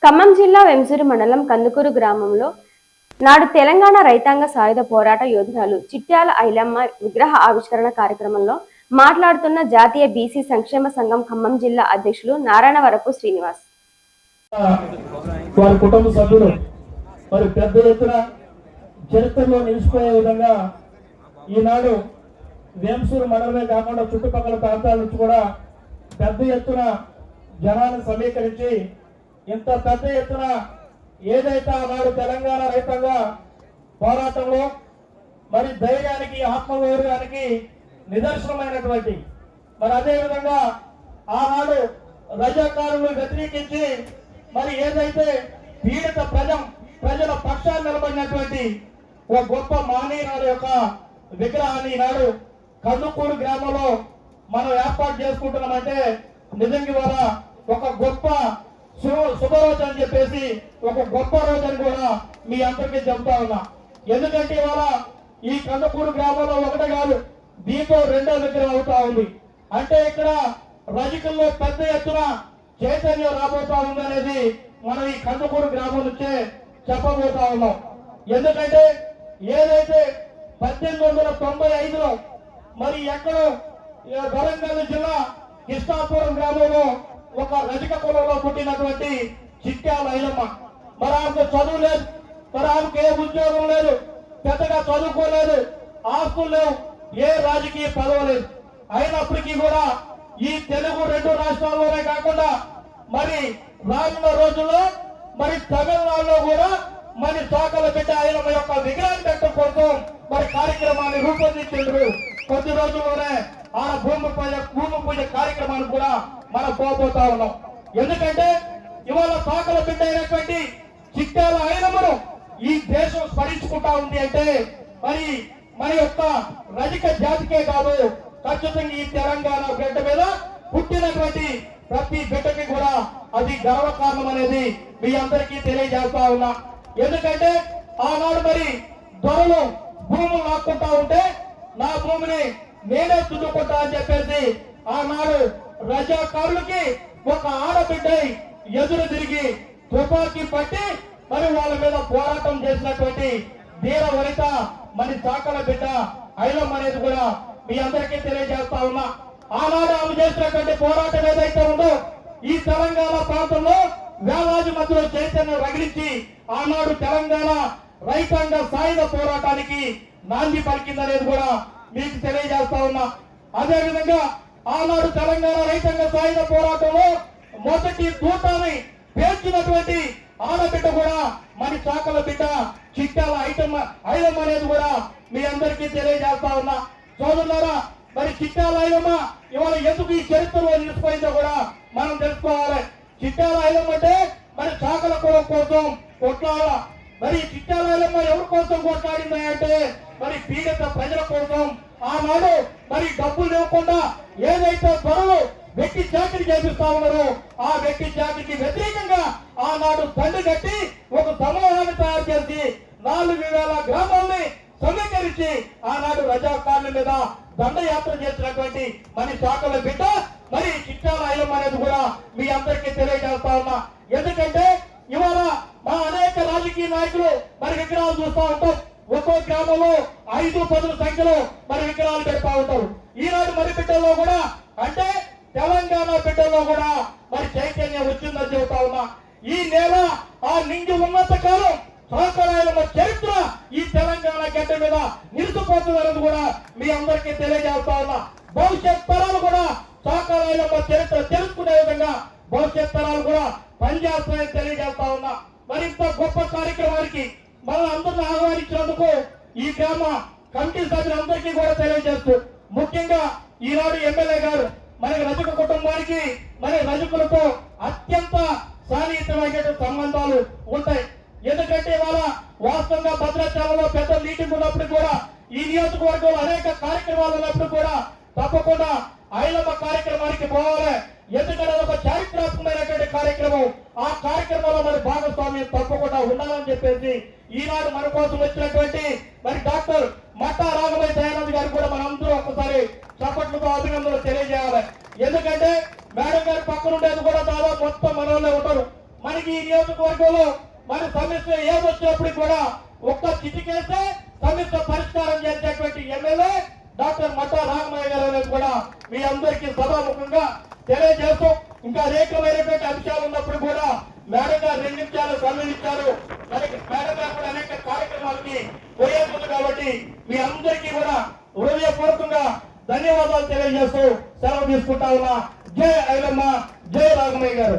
ఖమ్మం జిల్లా వెంసూరు మండలం కందుకూరు గ్రామంలో నాడు తెలంగాణ రైతాంగ సాయుధ పోరాట యోధురాలు చిట్యాల ఐలమ్మ విగ్రహ ఆవిష్కరణ కార్యక్రమంలో మాట్లాడుతున్న జాతీయ బీసీ సంక్షేమ సంఘం ఖమ్మం జిల్లా అధ్యక్షులు నారాయణవరపు శ్రీనివాస్. వారి కుటుంబ సభ్యులు మరి పెద్ద ఎత్తున చరిత్రలో నిలిచిపోయే విధంగా ఈనాడు వేంసూరు మండలమే కాకుండా చుట్టుపక్కల ప్రాంతాల నుంచి కూడా పెద్ద ఎత్తున జనాలను సమీకరించి ఇంత పెద్ద ఎత్తున ఏదైతే ఆనాడు తెలంగాణ రైతాంగ పోరాటంలో మరి ధైర్యానికి ఆత్మగౌరవానికి నిదర్శనమైనటువంటి మరి అదేవిధంగా ఆనాడు రజాకారులను వ్యతిరేకించి మరి ఏదైతే పీడిత ప్రజల పక్షాన్ని నిలబడినటువంటి ఒక గొప్ప మహనీయురాలు యొక్క విగ్రహాన్ని ఈనాడు కందుకూరు గ్రామంలో మనం ఏర్పాటు చేసుకుంటున్నామంటే నిజంగా వల్ల ఒక గొప్ప శుభరోజు అని చెప్పేసి ఒక గొప్ప రోజు అని కూడా మీ అందరికీ చెప్తా ఉన్నా. ఎందుకంటే ఇవాళ ఈ కందుకూరు గ్రామంలో ఒకటే కాదు, దీంతో రెండో విగ్రహం అవుతా ఉంది. అంటే ఇక్కడ రజకుల్లో పెద్ద ఎత్తున చైతన్యం రాబోతా ఉందనేది మనం ఈ కందుకూరు గ్రామం నుంచే చెప్పబోతా ఉన్నాం. ఎందుకంటే ఏదైతే 1895లో మరి ఎక్కడో వరంగల్ జిల్లా కృష్ణాపురం గ్రామంలో ఒక రజక కులంలో పుట్టినటువంటి చిట్యాల ఐలమ్మ, మరి ఆమెకు చదువు లేదు, మరి ఆమెకు ఏ ఉద్యోగం లేదు, పెద్దగా చదువుకోలేదు, ఆస్తులు లేవు, ఏ రాజకీయ పదవి లేదు. అయినప్పటికీ కూడా ఈ తెలుగు రెండు రాష్ట్రాల్లోనే కాకుండా మరి రానున్న రోజుల్లో మరి తమిళనాడులో కూడా మరి చాకల బిడ్డ ఐలమ్మ యొక్క విగ్రహాన్ని పెట్టడం కోసం మరి కార్యక్రమాన్ని రూపొందించారు. కొద్ది రోజుల్లోనే ఆ భూమి పూజ కార్యక్రమాన్ని కూడా మనం పోతా ఉన్నాం. ఎందుకంటే ఇవాళ చాకల బిడ్డ అయినటువంటి చిట్యాల ఐలమ్మను ఈ దేశం స్మరించుకుంటా ఉంది అంటే మరి మన యొక్క రజక జాతికే కాదు, ఖచ్చితంగా ఈ తెలంగాణ బిడ్డ మీద పుట్టినటువంటి ప్రతి బిడ్డకి కూడా అది గర్వకారణం అనేది మీ అందరికీ తెలియజేస్తా ఉన్నా. ఎందుకంటే ఆనాడు మరి దొరలు భూములు లాక్కుంటా ఉంటే నా భూమిని నేనే తుడుకుంటా అని చెప్పేసి ఆనాడు రజాకారులకి ఒక ఆడబిడ్డ ఎదురు తిరిగి తుపాకీ పట్టి మరి వాళ్ళ మీద పోరాటం చేసినటువంటి ధీర వనిత మరి చాకల బిడ్డ ఐలమ్మ అనేది కూడా మీ అందరికీ తెలియజేస్తా ఉన్నా. ఆనాడు ఆమె చేసినటువంటి పోరాటం ఏదైతే ఉందో ఈ తెలంగాణ ప్రాంతంలో వేలాది మధ్యలో చైతన్యం రగిలించి ఆనాడు తెలంగాణ రైతాంగ సాయుధ పోరాటానికి నాంది పలికిందనేది కూడా మీకు తెలియజేస్తా ఉన్నా. అదేవిధంగా ఆనాడు తెలంగాణ రైతాంగ సాయుధ పోరాటంలో మొదటి దూతాన్ని పేర్చినటువంటి ఆడబిడ్డ కూడా మరి చాకల బిడ్డ చిట్యాల ఐలమ్మ అనేది కూడా మీ అందరికీ తెలియజేస్తా ఉన్నా. సోదరులారా, మరి చిట్యాల ఐలమ్మ ఇవాళ ఎందుకు ఈ చరిత్రలో నిలిచిపోయిందో కూడా మనం తెలుసుకోవాలి. చిట్యాల ఐలమ్మ అంటే మరి చాకల కులం కోసం కొట్లాడ, మరి చిట్యాల ఐలమ్మ ఎవరి కోసం కొట్లాడిందా అంటే మరి పీడిత ప్రజల కోసం. ఆనాడు మరి డబ్బులు లేకుండా ఏదైతే త్వరలో వ్యక్తి చాకరీ చేపిస్తా ఉన్నారో ఆ వ్యక్తి చాకరీకి వ్యతిరేకంగా ఆనాడు దండు కట్టి ఒక సమూహాన్ని తయారు చేసి 4000 గ్రామాల్ని సమీకరించి ఆనాడు రజాకారుల మీద దండయాత్ర చేసినటువంటి మరి చాకల బిడ్డ మరి చిట్యాల ఐలమ్మ అనేది కూడా మీ అందరికీ తెలియజేస్తా ఉన్నా. ఎందుకంటే ఇవాళ మా అనేక రాజకీయ నాయకులు మరి విగ్రహాలు చూస్తా ఉంటాం. ఒక్కో గ్రామంలో 5-10 సంఖ్యలో మరి విగ్రహాలు పెడతా ఉంటారు. ఈనాడు మరి బిడ్డల్లో కూడా అంటే తెలంగాణ బిడ్డల్లో కూడా మరి చైతన్యం వచ్చిందని చెబుతా ఉన్నా. ఈ నేల ఆ నింగి ఉన్నంత కాలం చాకల చరిత్ర ఈ తెలంగాణ గడ్డ మీద నిలిచిపోతుందనేది కూడా మీ అందరికీ తెలియజేస్తా ఉన్నా. భవిష్యత్ తరాలు కూడా చాకల చరిత్ర తెలుసుకునే విధంగా భవిష్యత్ తరాలు కూడా పనిచేస్తాయని తెలియజేస్తా ఉన్నా. మరి ఇంత గొప్ప కార్యక్రమానికి మనం అందరిని ఆహ్వానించినందుకు ఈ గ్రామ కమిటీ సభ్యులందరికీ కూడా తెలియజేస్తూ ముఖ్యంగా ఈనాడు ఎమ్మెల్యే గారు మరి రజక కుటుంబానికి మరి రజకులతో అత్యంత సాన్నిహితమైన సంబంధాలు ఉంటాయి. ఎందుకంటే ఇవాళ వాస్తవంగా భద్రాచలంలో పెద్ద మీటింగ్ ఉన్నప్పుడు కూడా ఈ నియోజకవర్గంలో అనేక కార్యక్రమాలు ఉన్నప్పుడు కూడా తప్పకుండా ఐలమ్మ కార్యక్రమానికి పోవాలి. ఎందుకంటే ఒక చారిత్రాత్మకమైనటువంటి కార్యక్రమం, ఆ కార్యక్రమంలో మరి భాగస్వామ్యం తప్పకుండా ఉండాలని చెప్పేసి ఈనాడు మన కోసం వచ్చినటువంటి మరి డాక్టర్ మట్టా రాఘవయ్య దయానంద్ గారు కూడా మనందరూ ఒక్కసారి చప్పట్లతో అభినందనలు తెలియజేయాలి. ఎందుకంటే మేడం గారి పక్కన ఉండేది కూడా దాదాపు మొత్తం మనోళ్ళే ఉంటారు. మనకి ఈ నియోజకవర్గంలో మన సమస్య ఏదొచ్చినప్పుడు కూడా ఒక్క చిటికేస్తే సమస్య పరిష్కారం చేసేటువంటి ఎమ్మెల్యే డాక్టర్ మట్టా రామయ్య గారు అనేది కూడా మీ అందరికీ సభాముఖంగా తెలియజేస్తూ ఇంకా అనేకమైనటువంటి అంశాలు ఉన్నప్పుడు కూడా మేడం గారు 2 నిమిషాలు సమ్మించారు. మేడం గారు కూడా అనేక కార్యక్రమాలకి పోయేస్తుంది కాబట్టి మీ అందరికీ కూడా హృదయపూర్వకంగా ధన్యవాదాలు తెలియజేస్తూ సెలవు తీసుకుంటా ఉన్నా. జై ఐలమ్మ, జై రాఘమయ్య గారు.